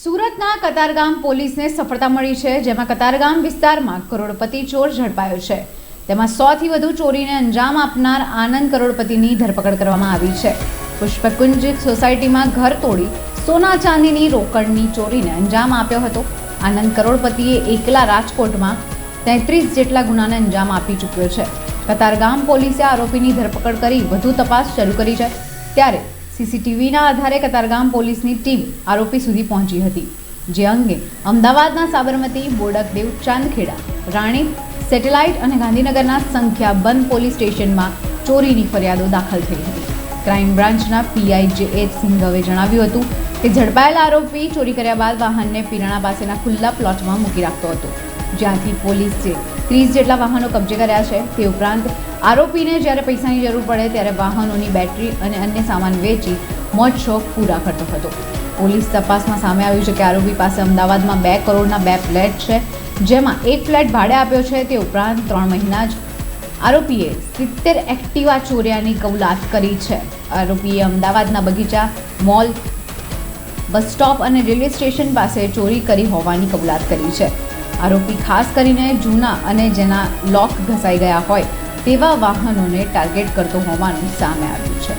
સુરતના કતારગામ પોલીસને સફળતા મળી છે, જેમાં કતારગામ વિસ્તારમાં કરોડપતિ ચોર ઝડપાયો છે। તેમાં 100થી વધુ ચોરીને અંજામ આપનાર આનંદ કરોડપતિની ધરપકડ કરવામાં આવી છે। પુષ્પકુંજ સોસાયટીમાં ઘર તોડી સોના ચાંદીની રોકડની ચોરીને અંજામ આપ્યો હતો। આનંદ કરોડપતિએ એકલા રાજકોટમાં 33 જેટલા ગુનાને અંજામ આપી ચૂક્યો છે। કતારગામ પોલીસે આરોપીની ધરપકડ કરી વધુ તપાસ શરૂ કરી છે। ત્યારે સીસીટીવીના આધારે કતારગામ પોલીસની ટીમ આરોપી સુધી પહોંચી હતી, જે અંગે અમદાવાદના સાબરમતી, બોડકદેવ, ચાંદખેડા, રાણી, સેટેલાઇટ અને ગાંધીનગરના સંખ્યાબંધ પોલીસ સ્ટેશનમાં ચોરીની ફરિયાદો દાખલ થઈ હતી। ક્રાઇમ બ્રાન્ચના પીઆઈ જે.એચ. સિંઘવે જણાવ્યું હતું કે ઝડપાયેલા આરોપી ચોરી કર્યા બાદ વાહનને પીરાણા પાસેના ખુલ્લા પ્લોટમાં મૂકી રાખતો હતો, જ્યાંથી પોલીસે 30 જેટલા વાહનો કબજે કર્યા છે। તે ઉપરાંત આરોપીને જ્યારે પૈસાની જરૂર પડે ત્યારે વાહનોની બેટરી અને અન્ય સામાન વેચી મોજ શોખ પૂરા કરતો હતો। પોલીસ તપાસમાં સામે આવ્યું છે કે આરોપી પાસે અમદાવાદમાં 2 કરોડના 2 ફ્લેટ છે, જેમાં એક ફ્લેટ ભાડે આપ્યો છે। તે ઉપરાંત 3 મહિના જ આરોપીએ 70 એક્ટિવા ચોર્યાની કબૂલાત કરી છે। આરોપીએ અમદાવાદના બગીચા મોલ, બસ સ્ટોપ અને રેલવે સ્ટેશન પાસે ચોરી કરી હોવાની કબૂલાત કરી છે। આરોપી ખાસ કરીને જૂના અને જેના લોક ઘસાઈ ગયા હોય તેવા વાહનોને ટાર્ગેટ કરતો હોવાનું સામે આવ્યું છે।